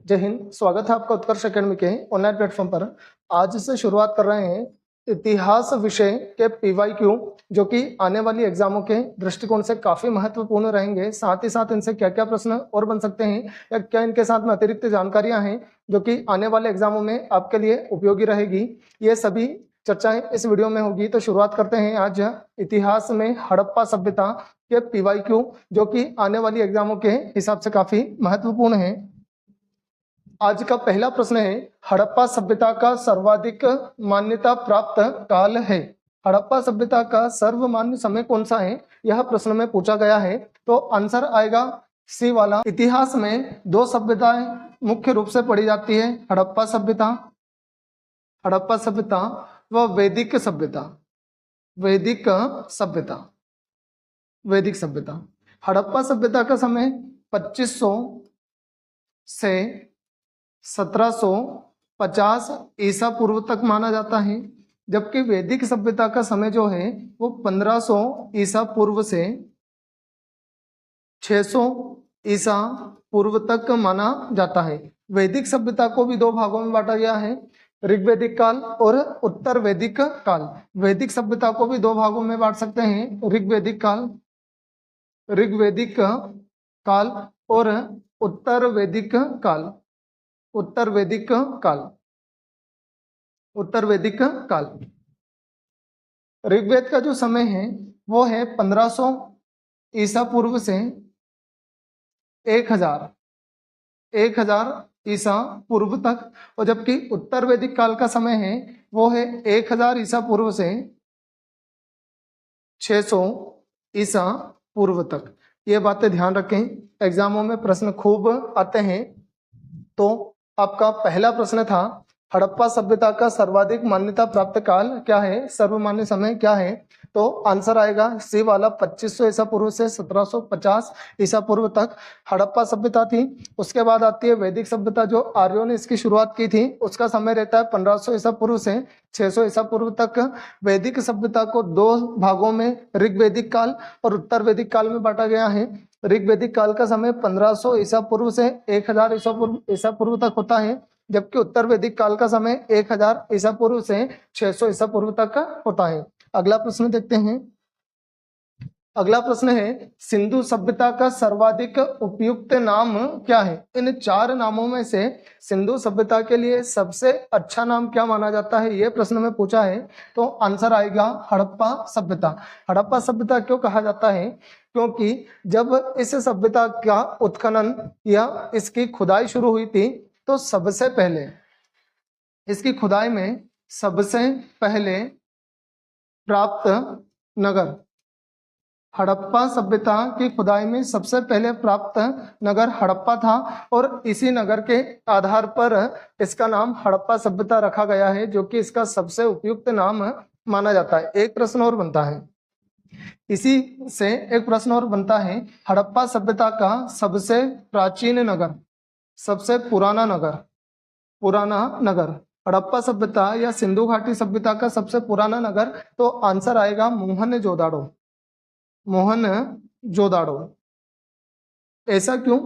जय हिंद। स्वागत है आपका उत्कर्ष एकेडमी के ऑनलाइन प्लेटफॉर्म पर। आज से शुरुआत कर रहे हैं इतिहास विषय के पीवाईक्यू, जो कि आने वाली एग्जामों के दृष्टिकोण से काफी महत्वपूर्ण रहेंगे। साथ ही साथ इनसे क्या क्या प्रश्न और बन सकते हैं या क्या इनके साथ में अतिरिक्त जानकारियां हैं जो कि आने वाले एग्जामों में आपके लिए उपयोगी रहेगी, ये सभी चर्चाएं इस वीडियो में होगी। तो शुरुआत करते हैं आज इतिहास में हड़प्पा सभ्यता के पीवाईक्यू, जो कि आने वाली एग्जामों के हिसाब से काफी महत्वपूर्ण है। आज का पहला प्रश्न है, हड़प्पा सभ्यता का सर्वाधिक मान्यता प्राप्त काल है। हड़प्पा सभ्यता का सर्वमान्य समय कौन सा है, यह प्रश्न में पूछा गया है। तो आंसर आएगा सी वाला। इतिहास में दो सभ्यताएं मुख्य रूप से पढ़ी जाती है, हड़प्पा सभ्यता व वैदिक सभ्यता। वैदिक सभ्यता। हड़प्पा सभ्यता का समय 2500 से 1750 ईसा पूर्व तक माना जाता है, जबकि वैदिक सभ्यता का समय जो है वो 1500 ईसा पूर्व से 600 ईसा पूर्व तक माना जाता है। वैदिक सभ्यता को भी दो भागों में बांटा गया है, ऋग्वैदिक काल और उत्तर वैदिक काल। वैदिक सभ्यता को भी दो भागों में बांट सकते हैं, ऋग्वैदिक काल और उत्तर वैदिक काल। ऋग्वेद का जो समय है वो है 1500 ईसा पूर्व से 1000 ईसा पूर्व तक, और जबकि उत्तर वैदिक काल का समय है वो है 1000 ईसा पूर्व से 600 ईसा पूर्व तक। ये बातें ध्यान रखें, एग्जामों में प्रश्न खूब आते हैं। तो आपका पहला प्रश्न था, हड़प्पा सभ्यता का सर्वाधिक मान्यता प्राप्त काल क्या है, सर्वमान्य समय क्या है। तो आंसर आएगा सी वाला, 2500 ईसा पूर्व से 1750 ईसा पूर्व तक हड़प्पा सभ्यता थी। उसके बाद आती है वैदिक सभ्यता, जो आर्यों ने इसकी शुरुआत की थी। उसका समय रहता है 1500 ईसा पूर्व से 600 ईसा पूर्व तक। वैदिक सभ्यता को दो भागों में, ऋग्वैदिक काल और उत्तर वैदिक काल में बांटा गया है। ऋग्वैदिक काल का समय 1500 ईसा पूर्व से 1000 ईसा पूर्व तक होता है, जबकि उत्तर वैदिक काल का समय 1000 ईसा पूर्व से 600 ईसा पूर्व तक होता है। अगला प्रश्न देखते हैं। अगला प्रश्न है, सिंधु सभ्यता का सर्वाधिक उपयुक्त नाम क्या है। इन चार नामों में से सिंधु सभ्यता के लिए सबसे अच्छा नाम क्या माना जाता है, यह प्रश्न में पूछा है। तो आंसर आएगा हड़प्पा सभ्यता। हड़प्पा सभ्यता क्यों कहा जाता है, क्योंकि जब इस सभ्यता का उत्खनन या इसकी खुदाई शुरू हुई थी, तो सबसे पहले इसकी खुदाई में सबसे पहले प्राप्त नगर, हड़प्पा सभ्यता की खुदाई में सबसे पहले प्राप्त नगर हड़प्पा था, और इसी नगर के आधार पर इसका नाम हड़प्पा सभ्यता रखा गया है, जो कि इसका सबसे उपयुक्त नाम माना जाता है। एक प्रश्न और बनता है, इसी से एक प्रश्न और बनता है, हड़प्पा सभ्यता का सबसे प्राचीन नगर, सबसे पुराना नगर हड़प्पा सभ्यता या सिंधु घाटी सभ्यता का सबसे पुराना नगर। तो आंसर आएगा मोहनजोदाड़ो। ऐसा क्यों,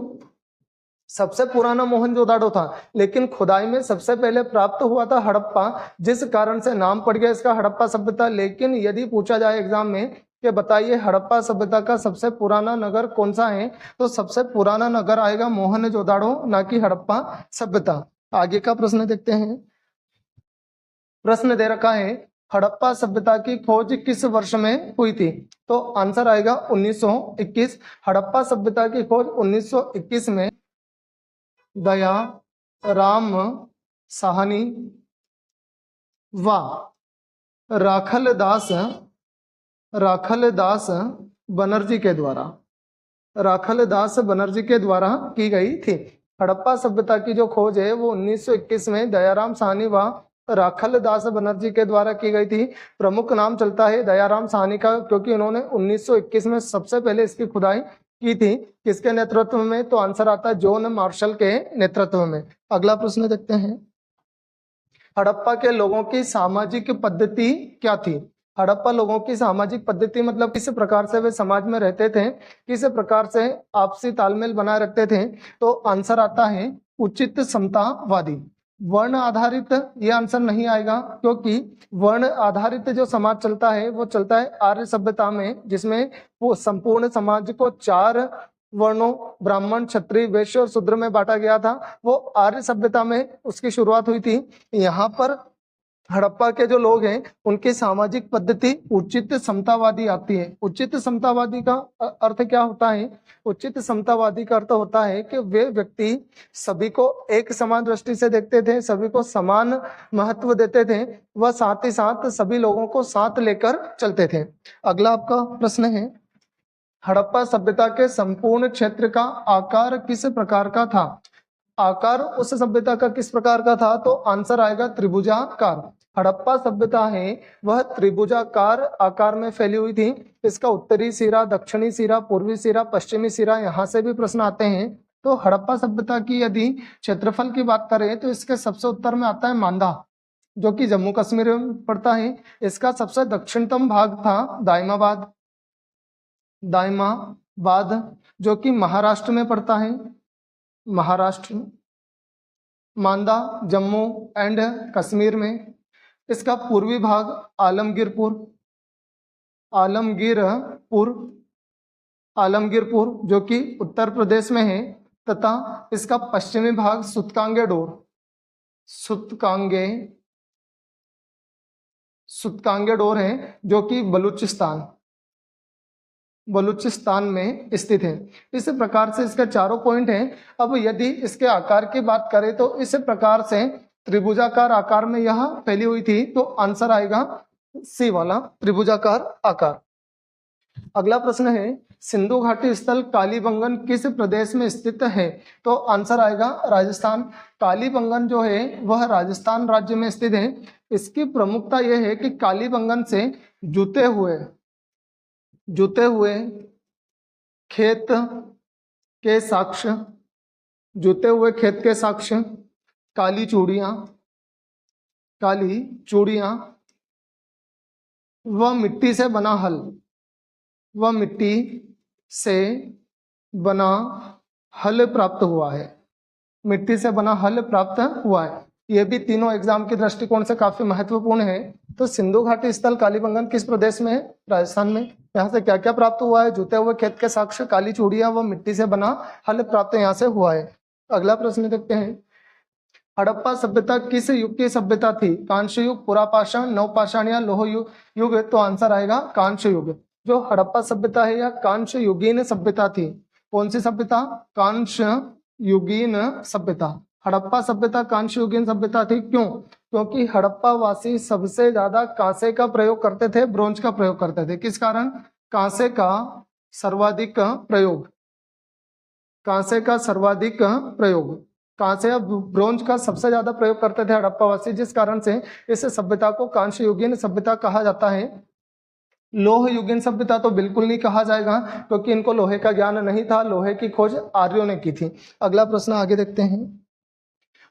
सबसे पुराना मोहनजोदाड़ो था, लेकिन खुदाई में सबसे पहले प्राप्त हुआ था हड़प्पा, जिस कारण से नाम पड़ गया इसका हड़प्पा सभ्यता। लेकिन यदि पूछा जाए एग्जाम में कि बताइए हड़प्पा सभ्यता का सबसे पुराना नगर कौन सा है, तो सबसे पुराना नगर आएगा मोहनजोदाड़ो, ना कि हड़प्पा सभ्यता। आगे का प्रश्न देखते हैं। प्रश्न दे रखा है, हड़प्पा सभ्यता की खोज किस वर्ष में हुई थी। तो आंसर आएगा 1921। हड़प्पा सभ्यता की खोज 1921 में दयाराम साहनी व राखलदास बनर्जी के द्वारा की गई थी। हड़प्पा सभ्यता की जो खोज है वो 1921 में दयाराम साहनी व राखलदास बनर्जी के द्वारा की गई थी। प्रमुख नाम चलता है दयाराम साहनी का, क्योंकि उन्होंने 1921 में सबसे पहले इसकी खुदाई की थी। किसके नेतृत्व में, तो आंसर आता है जॉन मार्शल के नेतृत्व में। अगला प्रश्न देखते हैं, हड़प्पा के लोगों की सामाजिक पद्धति क्या थी। हड़प्पा लोगों की सामाजिक पद्धति मतलब किस प्रकार से वे समाज में रहते थे, किस प्रकार से आपसी तालमेल बनाए रखते थे। तो आंसर आता है उचित समतावादी। वर्ण आधारित ये आंसर नहीं आएगा, क्योंकि वर्ण आधारित जो समाज चलता है वो चलता है आर्य सभ्यता में, जिसमें वो संपूर्ण समाज को 4 वर्णों ब्राह्मण, क्षत्रिय, वैश्य और शूद्र में बांटा गया था। वो आर्य सभ्यता में उसकी शुरुआत हुई थी। यहाँ पर हड़प्पा के जो लोग हैं उनकी सामाजिक पद्धति उचित समतावादी आती है। उचित समतावादी का अर्थ क्या होता है? उचित समतावादी का अर्थ होता है कि वे व्यक्ति सभी को एक समान दृष्टि से देखते थे, सभी को समान महत्व देते थे, वह साथ ही साथ सभी लोगों को साथ लेकर चलते थे। अगला आपका प्रश्न है, हड़प्पा सभ्यता के संपूर्ण क्षेत्र का आकार किस प्रकार का था? आकार उस सभ्यता का किस प्रकार का था? तो आंसर आएगा त्रिभुजाकार। हड़प्पा सभ्यता है वह त्रिभुजाकार आकार में फैली हुई थी। इसका उत्तरी सिरा, दक्षिणी सिरा, पूर्वी सिरा, पश्चिमी सिरा, यहाँ से भी प्रश्न आते हैं। तो हड़प्पा सभ्यता की यदि क्षेत्रफल की बात करें तो इसके सबसे उत्तर में आता है मांदा, जो कि जम्मू कश्मीर में पड़ता है। इसका सबसे दक्षिणतम भाग था दाइमाबाद, जो कि महाराष्ट्र में पड़ता है। महाराष्ट्र, मांदा जम्मू एंड कश्मीर में। इसका पूर्वी भाग आलमगीरपुर जो कि उत्तर प्रदेश में है, तथा इसका पश्चिमी भाग सुतकांगेडोर है, जो कि बलूचिस्तान में स्थित है। इस प्रकार से इसके चारों पॉइंट हैं। अब यदि इसके आकार की बात करें तो इस प्रकार से त्रिभुजाकार आकार में यह फैली हुई थी, तो आंसर आएगा सी वाला, त्रिभुजाकार आकार। अगला प्रश्न है, सिंधु घाटी स्थल कालीबंगन किस प्रदेश में स्थित है? तो आंसर आएगा राजस्थान। कालीबंगन जो है वह राजस्थान राज्य में स्थित है। इसकी प्रमुखता यह है कि कालीबंगन से जुते हुए खेत के साक्ष्य, काली चूड़ियां व मिट्टी से बना हल प्राप्त हुआ है। ये भी तीनों एग्जाम के दृष्टिकोण से काफी महत्वपूर्ण है। तो सिंधु घाटी स्थल कालीबंगन किस प्रदेश में है? राजस्थान में। यहाँ से क्या क्या प्राप्त हुआ है? जुते हुए खेत के साक्ष्य, काली चूड़ियां व मिट्टी से बना हल प्राप्त यहाँ से हुआ है। अगला प्रश्न देखते हैं, हड़प्पा सभ्यता किस युग की सभ्यता थी? कांस्य युग, पुरापाषाण, नवपाषाण या लौह युग? तो आंसर आएगा कांस्य युग। जो हड़प्पा सभ्यता है यह कांस्य युगीन सभ्यता थी। कौन सी सभ्यता? कांस्य युगीन सभ्यता। हड़प्पा सभ्यता कांस्य युगीन सभ्यता थी। क्यों? क्योंकि हड़प्पा वासी सबसे ज्यादा कांसे का प्रयोग करते थे, ब्रोंज का प्रयोग करते थे। किस कारण? कांसे का सर्वाधिक प्रयोग, कांसे या ब्रोंज का सबसे ज्यादा प्रयोग करते थे हड़प्पा वासी, जिस कारण से इस सभ्यता को कांस्य युगीन सभ्यता कहा जाता है। लोह युगीन सभ्यता तो बिल्कुल नहीं कहा जाएगा, क्योंकि इनको लोहे का ज्ञान नहीं था। लोहे की खोज आर्यों ने की थी। अगला प्रश्न आगे देखते हैं,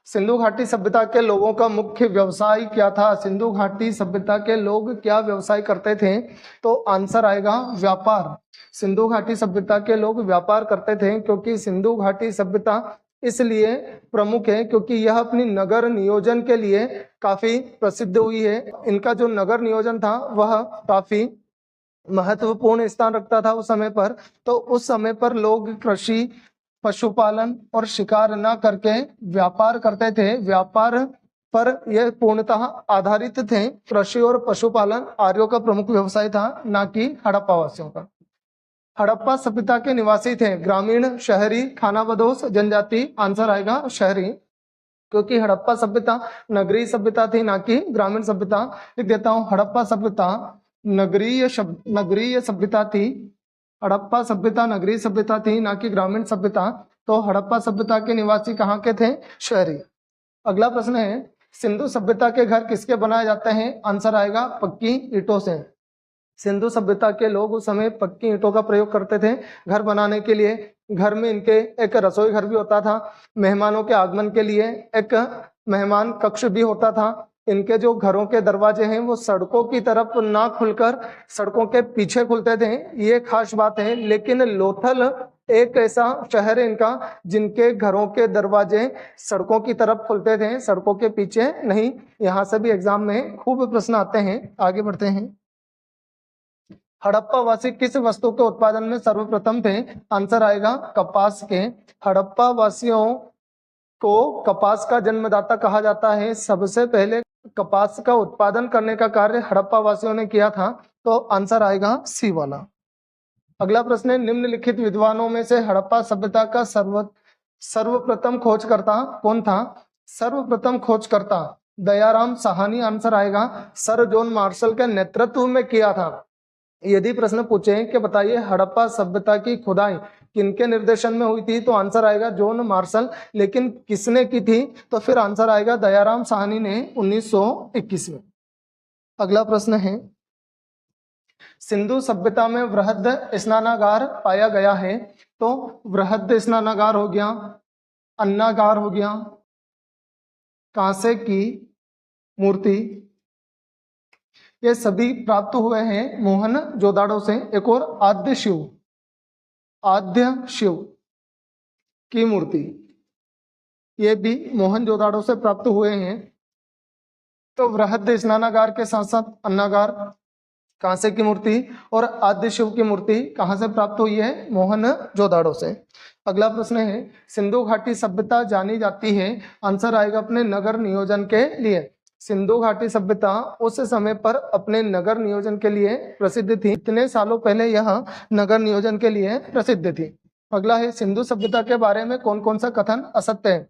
सिंधु घाटी सभ्यता के लोगों का मुख्य व्यवसाय क्या था? सिंधु घाटी सभ्यता के लोग क्या व्यवसाय करते थे? तो आंसर आएगा व्यापार। सिंधु घाटी सभ्यता के लोग व्यापार करते थे, क्योंकि सिंधु घाटी सभ्यता इसलिए प्रमुख है क्योंकि यह अपनी नगर नियोजन के लिए काफी प्रसिद्ध हुई है। इनका जो नगर नियोजन था वह काफी महत्वपूर्ण स्थान रखता था उस समय पर। तो उस समय पर लोग कृषि, पशुपालन और शिकार न करके व्यापार करते थे। व्यापार पर यह पूर्णतः आधारित थे। कृषि और पशुपालन आर्यों का प्रमुख व्यवसाय था, ना कि हड़प्पा वासियों का। हड़प्पा सभ्यता के निवासी थे ग्रामीण, शहरी, खानाबदोश, जनजाति? आंसर आएगा शहरी, क्योंकि हड़प्पा सभ्यता नगरीय सभ्यता थी, ना कि ग्रामीण सभ्यता। लिख देता हूं, हड़प्पा सभ्यता नगरीय सभ्यता थी। हड़प्पा सभ्यता नगरीय सभ्यता थी, ना कि ग्रामीण सभ्यता। तो हड़प्पा सभ्यता के निवासी कहाँ के थे? शहरी। अगला प्रश्न है, सिंधु सभ्यता के घर किसके बनाए जाते हैं? आंसर आएगा पक्की ईंटों से। सिंधु सभ्यता के लोग उस समय पक्की ईंटों का प्रयोग करते थे घर बनाने के लिए। घर में इनके एक रसोई घर भी होता था। मेहमानों के आगमन के लिए एक मेहमान कक्ष भी होता था। इनके जो घरों के दरवाजे हैं वो सड़कों की तरफ ना खुलकर सड़कों के पीछे खुलते थे, ये खास बात है। लेकिन लोथल एक ऐसा शहर है इनका जिनके घरों के दरवाजे सड़कों की तरफ खुलते थे, सड़कों के पीछे नहीं। यहां से भी एग्जाम में खूब प्रश्न आते हैं। आगे बढ़ते हैं। हड़प्पा वासी किस वस्तु के उत्पादन में सर्वप्रथम थे? आंसर आएगा कपास के। हड़प्पा वासियों को कपास का जन्मदाता कहा जाता है। सबसे पहले कपास का उत्पादन करने का कार्य हड़प्पा वासियों ने किया था, तो आंसर आएगा सी वाला। अगला प्रश्न है, निम्नलिखित विद्वानों में से हड़प्पा सभ्यता का सर्वप्रथम खोजकर्ता कौन था? सर्वप्रथम खोजकर्ता दयाराम साहनी आंसर आएगा। सर जॉन मार्शल के नेतृत्व में किया था। यदि प्रश्न पूछे कि बताइए हड़प्पा सभ्यता की खुदाई किनके निर्देशन में हुई थी, तो आंसर आएगा जॉन मार्शल। लेकिन किसने की थी? तो फिर आंसर आएगा दयाराम साहनी ने 1921 में। अगला प्रश्न है, सिंधु सभ्यता में वृहद स्नानागार पाया गया है, तो वृहद स्नानागार हो गया, अन्नागार हो गया, कांसे की मूर्ति, ये सभी प्राप्त हुए हैं मोहनजोदाड़ो से। एक और आद्य शिव की मूर्ति, ये भी मोहनजोदाड़ो से प्राप्त हुए हैं। तो वृहद स्नानागार के साथ साथ अन्नागार, कांसे की मूर्ति और आद्य शिव की मूर्ति कहां से प्राप्त हुई है? मोहनजोदाड़ो से। अगला प्रश्न है, सिंधु घाटी सभ्यता जानी जाती है, आंसर आएगा अपने नगर नियोजन के लिए। सिंधु घाटी सभ्यता उस समय पर अपने नगर नियोजन के लिए प्रसिद्ध थी। इतने सालों पहले यह नगर नियोजन के लिए प्रसिद्ध थी। अगला है, सिंधु सभ्यता के बारे में कौन कौन सा कथन असत्य है?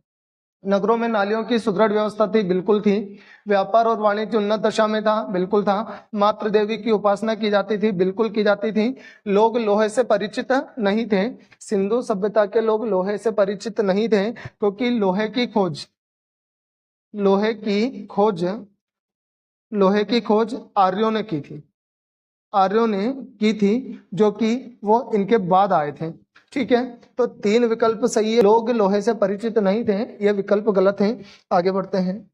नगरों में नालियों की सुदृढ़ व्यवस्था थी, बिल्कुल थी। व्यापार और वाणिज्य उन्नत दशा में था, बिल्कुल था। मातृ देवी की उपासना की जाती थी, बिल्कुल की जाती थी। लोग लोहे से परिचित नहीं थे। सिंधु सभ्यता के लोग लोहे से परिचित नहीं थे, क्योंकि लोहे की खोज आर्यों ने की थी, जो कि वो इनके बाद आए थे। ठीक है, तो 3 विकल्प सही है। लोग लोहे से परिचित नहीं थे, ये विकल्प गलत है। आगे बढ़ते हैं।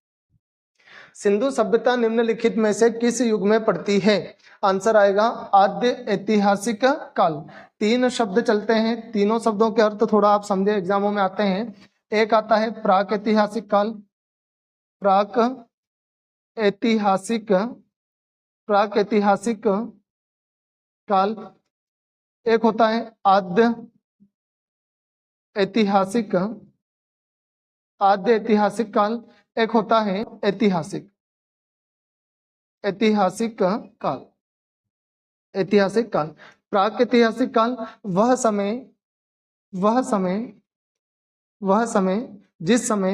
सिंधु सभ्यता निम्नलिखित में से किस युग में पड़ती है? आंसर आएगा आद्य ऐतिहासिक काल। 3 शब्द चलते हैं, तीनों शब्दों के अर्थ थोड़ा आप समझे, एग्जामों में आते हैं। एक आता है प्राक ऐतिहासिक काल, एक होता है आद्य ऐतिहासिक काल, एक होता है ऐतिहासिक काल। प्राक ऐतिहासिक काल वह समय जिस समय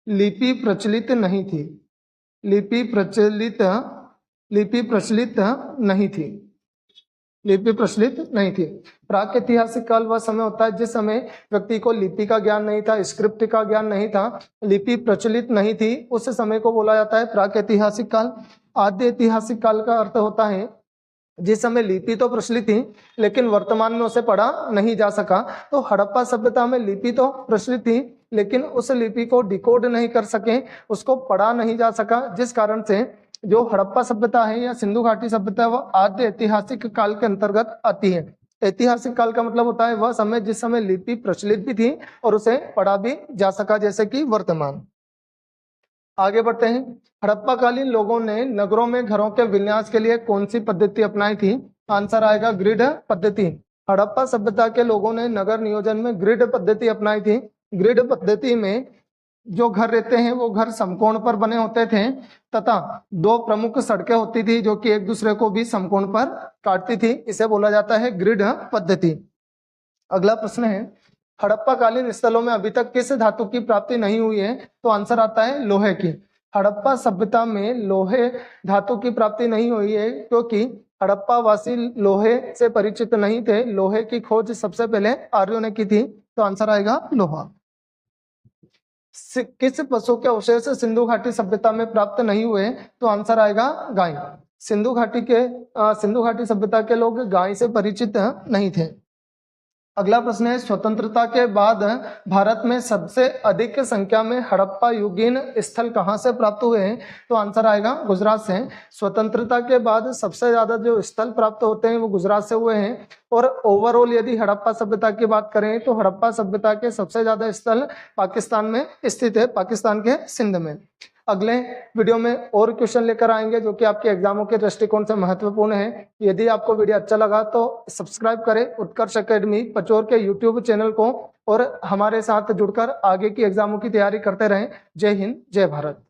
लिपि प्रचलित नहीं थी। प्राक ऐतिहासिक काल वह समय होता है जिस समय व्यक्ति को लिपि का ज्ञान नहीं था, स्क्रिप्ट का ज्ञान नहीं था, लिपि प्रचलित नहीं थी, उस समय को बोला जाता है प्राक ऐतिहासिक काल। आद्य ऐतिहासिक काल का अर्थ होता है जिस समय लिपि तो प्रचलित थी, लेकिन वर्तमान में उसे पढ़ा नहीं जा सका। तो हड़प्पा सभ्यता में लिपि तो प्रचलित थी, लेकिन उस लिपि को डिकोड नहीं कर सके, उसको पढ़ा नहीं जा सका, जिस कारण से जो हड़प्पा सभ्यता है या सिंधु घाटी सभ्यता वह आद्य ऐतिहासिक काल के अंतर्गत आती है। ऐतिहासिक काल का मतलब होता है वह समय जिस समय लिपि प्रचलित भी थी और उसे पढ़ा भी जा सका, जैसे कि वर्तमान। आगे बढ़ते हैं। हड़प्पा कालीन लोगों ने नगरों में घरों के विन्यास के लिए कौन सी पद्धति अपनाई थी? आंसर आएगा ग्रिड पद्धति। हड़प्पा सभ्यता के लोगों ने नगर नियोजन में ग्रिड पद्धति अपनाई थी। ग्रिड पद्धति में जो घर रहते हैं वो घर समकोण पर बने होते थे तथा 2 प्रमुख सड़कें होती थी जो कि एक दूसरे को भी समकोण पर काटती थी। इसे बोला जाता है ग्रिड पद्धति। अगला प्रश्न है, हड़प्पा कालीन स्थलों में अभी तक किस धातु की प्राप्ति नहीं हुई है? तो आंसर आता है लोहे की। हड़प्पा सभ्यता में लोहे धातु की प्राप्ति नहीं हुई है क्योंकि हड़प्पा वासी लोहे से परिचित नहीं थे। लोहे की खोज सबसे पहले आर्यों ने की थी, तो आंसर आएगा लोहा। किस पशु के अवशेष सिंधु घाटी सभ्यता में प्राप्त नहीं हुए? तो आंसर आएगा गाय। सिंधु घाटी सभ्यता के लोग गाय से परिचित नहीं थे। अगला प्रश्न है, स्वतंत्रता के बाद भारत में सबसे अधिक संख्या में हड़प्पा युगीन स्थल कहां से प्राप्त हुए हैं? तो आंसर आएगा गुजरात से। स्वतंत्रता के बाद सबसे ज्यादा जो स्थल प्राप्त होते हैं वो गुजरात से हुए हैं। और ओवरऑल यदि हड़प्पा सभ्यता की बात करें तो हड़प्पा सभ्यता के सबसे ज्यादा स्थल पाकिस्तान में स्थित है, पाकिस्तान के सिंध में। अगले वीडियो में और क्वेश्चन लेकर आएंगे जो कि आपके एग्जामों के दृष्टिकोण से महत्वपूर्ण है। यदि आपको वीडियो अच्छा लगा तो सब्सक्राइब करें उत्कर्ष एकेडमी पचोर के यूट्यूब चैनल को और हमारे साथ जुड़कर आगे की एग्जामों की तैयारी करते रहें। जय हिंद, जय भारत।